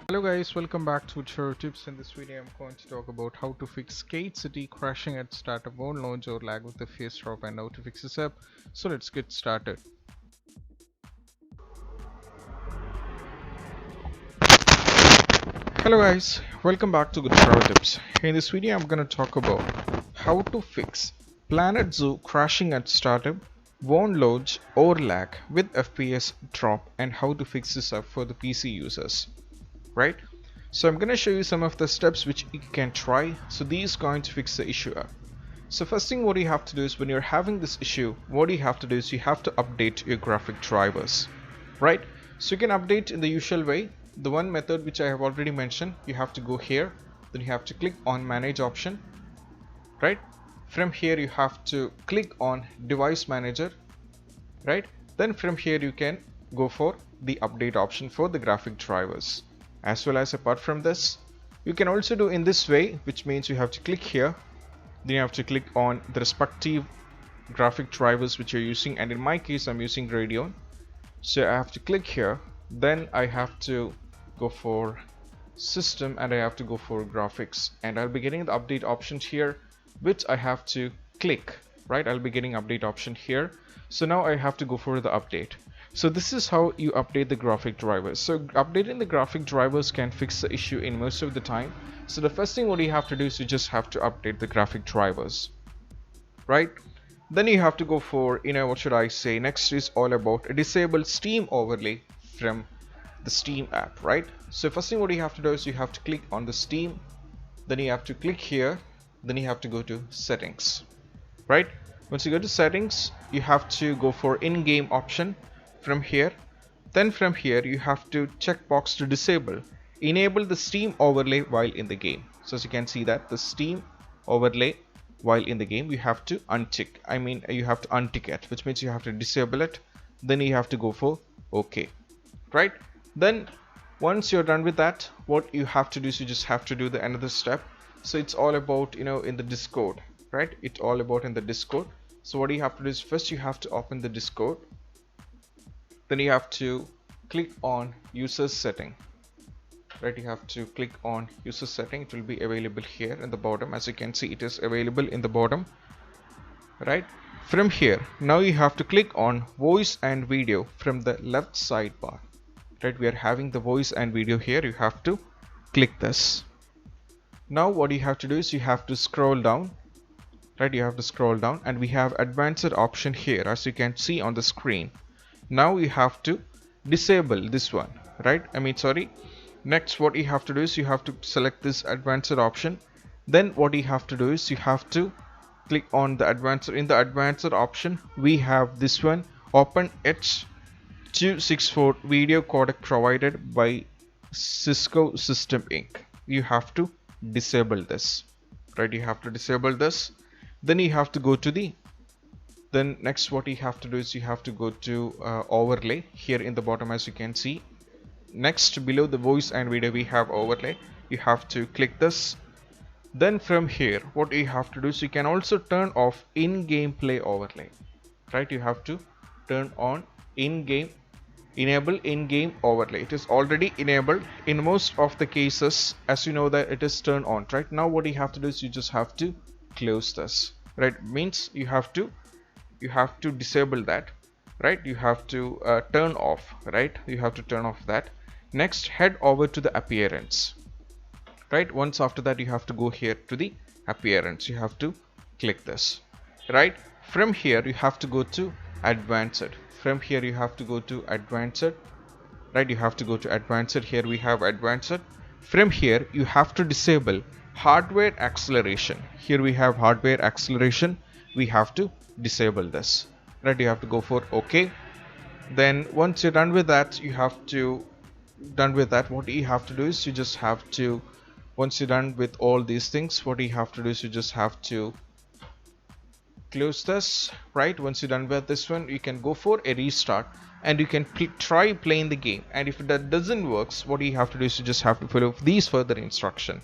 Hello guys, welcome back to Chur Tips. In this video I'm going to talk about how to fix Skate City crashing at startup won't launch or lag with the FPS Drop and how to fix this up. So let's get started. Hello guys, welcome back to Good Travel Tips. In this video I'm going to talk about how to fix Planet Zoo crashing at startup, won't launch or lag with FPS Drop and how to fix this up for the PC users. Right? So I'm going to show you some of the steps which you can try. So these are going to fix the issue up. So first thing what you have to do is when you're having this issue, what you have to do is you have to update your graphic drivers, right? So you can update in the usual way. The one method which I have already mentioned, you have to go here, then you have to click on manage option, right? From here you have to click on device manager, right? Then from here you can go for the update option for the graphic drivers. As well as apart from this, you can also do in this way, which means you have to click here, then you have to click on the respective graphic drivers which you're using, and in my case I'm using Radeon, so I have to click here, then I have to go for system and I have to go for graphics, and I'll be getting the update options here which I have to click, right? I'll be getting update option here, so now I have to go for the update. So this is how you update the graphic drivers. So updating the graphic drivers can fix the issue in most of the time. So the first thing what you have to do is you just have to update the graphic drivers, right? Then you have to go for, what should I say, next is all about a disable Steam overlay from the Steam app, right? So first thing what you have to do is you have to click on the Steam, then you have to click here, then you have to go to settings, right? Once you go to settings, you have to go for in-game option from here. Then from here you have to check box to enable the Steam overlay while in the game. So as you can see that the Steam overlay while in the game you have to untick, you have to untick it, which means you have to disable it. Then you have to go for OK, right? Then once you're done with that, what you have to do is you just have to do the another step. So it's all about in the Discord, right? It's all about in the Discord. So what you have to do is first you have to open the Discord, then you have to click on user setting, right? You have to click on user setting. It will be available here in the bottom. As you can see, it is available in the bottom, right? From here now you have to click on voice and video from the left sidebar, right? We are having the voice and video here. You have to click this. Now what you have to do is you have to scroll down, right? You have to scroll down and we have advanced option here, as you can see on the screen. Now you have to disable this one, right? Next what you have to do is you have to select this advanced option. Then what you have to do is you have to click on the advanced. In the advanced option we have this one, open H.264 video codec provided by Cisco System Inc. You have to disable this, right? You have to disable this. Then you have to go to the next what you have to do is you have to go to overlay here in the bottom. As you can see, next below the voice and video we have overlay. You have to click this. Then from here what you have to do is you can also turn off in-game play overlay, right? You have to turn on in-game, enable in-game overlay. It is already enabled in most of the cases, as you know that it is turned on. Right now what you have to do is you just have to close this, right? Means you have to disable that, right? You have to turn off, right? You have to turn off that. Next, head over to the appearance, right? Once after that you have to go here to the appearance. You have to click this, right? From here you have to go to advanced. From here you have to go to advanced, right? You have to go to advanced. Here we have advanced. From here you have to disable hardware acceleration. Here we have hardware acceleration. We have to disable this, right? You have to go for OK. Then once you're done with that, what you have to do is you just have to, once you're done with all these things, what you have to do is you just have to close this, right? Once you're done with this one, you can go for a restart and you can try playing the game. And if that doesn't work, what you have to do is you just have to follow these further instruction,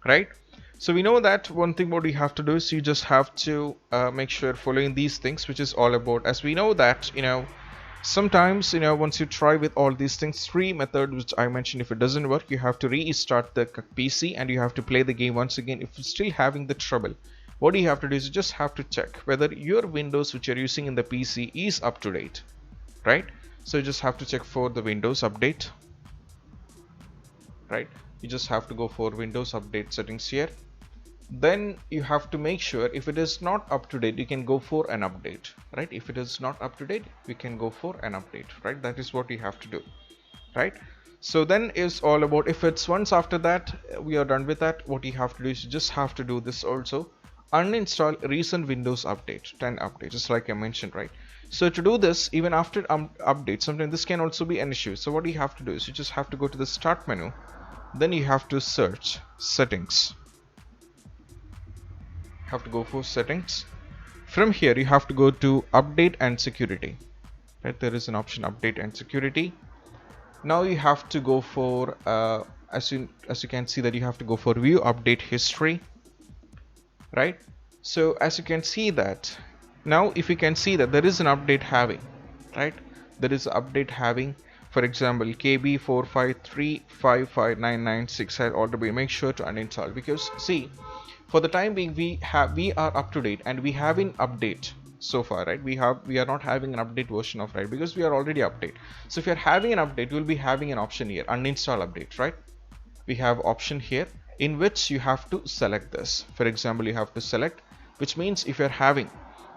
right? So we know that one thing what you have to do is you just have to make sure following these things, which is all about, as we know that Sometimes, once you try with all these things, three methods which I mentioned, if it doesn't work, you have to restart the PC and you have to play the game once again. If you're still having the trouble, what you have to do is you just have to check whether your Windows which you're using in the PC is up to date, right? So you just have to check for the Windows update, right? You just have to go for Windows update settings here. Then you have to make sure if it is not up to date, you can go for an update, right? If it is not up to date, we can go for an update, right? That is what you have to do, right? So then is all about, if it's once after that we are done with that, what you have to do is you just have to do this also, uninstall recent Windows update 10 update, just like I mentioned, right? So to do this, even after update, sometimes this can also be an issue. So what you have to do is you just have to go to the start menu, then you have to search settings, have to go for settings. From here you have to go to update and security, right? There is an option update and security. Now you have to go for as you can see that you have to go for view update history, right? So as you can see that now, if you can see that there is an update having, right? There is an update having, for example, KB453559996 had already. Make sure to uninstall, because see, for the time being we are up to date and we haven't update so far, right? We are not having an update version of, right? Because we are already update. So if you're having an update, you'll be having an option here, uninstall update, right? We have option here in which you have to select this. For example, you have to select, which means if you're having,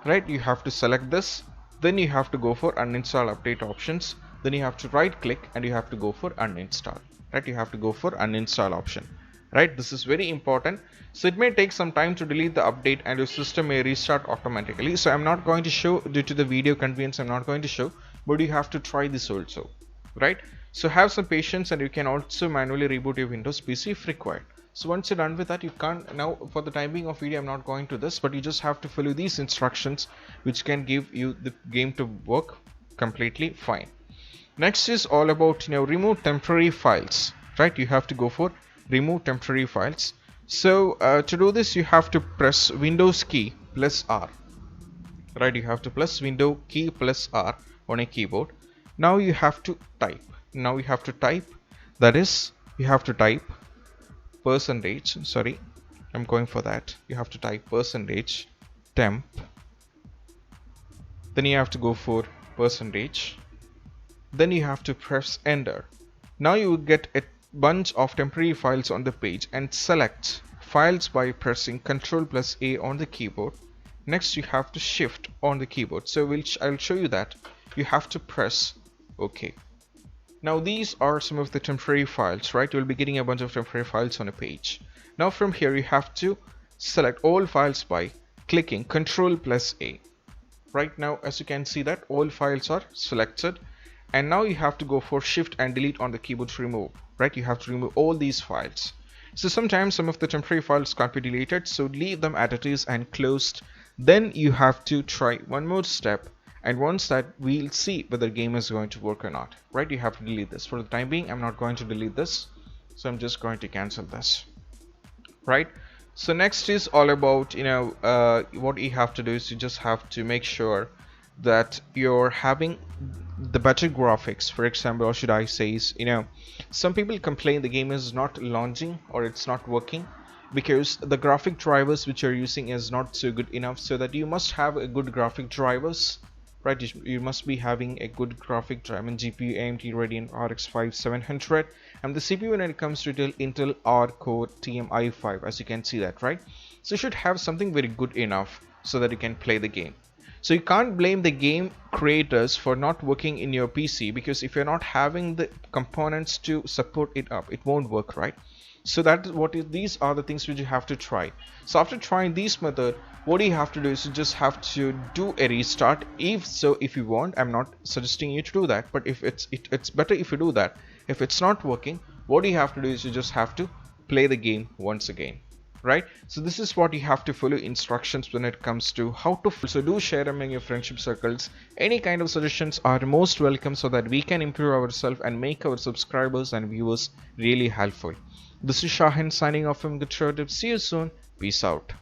right, you have to select this, then you have to go for uninstall update options, then you have to right click and you have to go for uninstall, right? You have to go for uninstall option, right? This is very important. So it may take some time to delete the update and your system may restart automatically. So I'm not going to show, due to the video convenience, I'm not going to show, but you have to try this also, right? So have some patience, and you can also manually reboot your Windows PC if required. So once you're done with that, you can't, now for the time being of video, I'm not going to this, but you just have to follow these instructions which can give you the game to work completely fine. Next is all about, remove temporary files, right? You have to go for remove temporary files. So to do this, you have to press Windows key plus R, right? You have to press Windows key plus R on a keyboard. Now you have to type. That is, you have to type percentage, sorry, I'm going for that. You have to type percentage temp, then you have to go for percentage, then you have to press enter. Now you will get a bunch of temporary files on the page, and select files by pressing Ctrl plus A on the keyboard. Next you have to shift on the keyboard. So I'll show you that. You have to press OK. Now these are some of the temporary files, right? You'll be getting a bunch of temporary files on a page. Now from here you have to select all files by clicking Ctrl plus A. Right now, as you can see that all files are selected, and now you have to go for shift and delete on the keyboard to remove, right? You have to remove all these files. So sometimes some of the temporary files can't be deleted, so leave them as it is and closed. Then you have to try one more step, and once that, we'll see whether the game is going to work or not, right? You have to delete this. For the time being, I'm not going to delete this, so I'm just going to cancel this, right? So next is all about, what you have to do is you just have to make sure that you're having the better graphics. For example, or should I say is, some people complain the game is not launching or it's not working because the graphic drivers which you're using is not so good enough. So that you must have a good graphic drivers, right? You must be having a good graphic driver, GPU AMD Radeon RX 5700, and the CPU when it comes to Intel R Core TM i5, as you can see that, right? So you should have something very good enough so that you can play the game. So you can't blame the game creators for not working in your PC, because if you're not having the components to support it up, it won't work, right? So these are the things which you have to try. So after trying this method, what you have to do is you just have to do a restart. If you want, I'm not suggesting you to do that, but if it's better if you do that. If it's not working, what you have to do is you just have to play the game once again, right? So this is what you have to follow instructions when it comes to how to. So do share among your friendship circles. Any kind of suggestions are most welcome, so that we can improve ourselves and make our subscribers and viewers really helpful. This is Shahin signing off from Good Tips. See you soon. Peace out.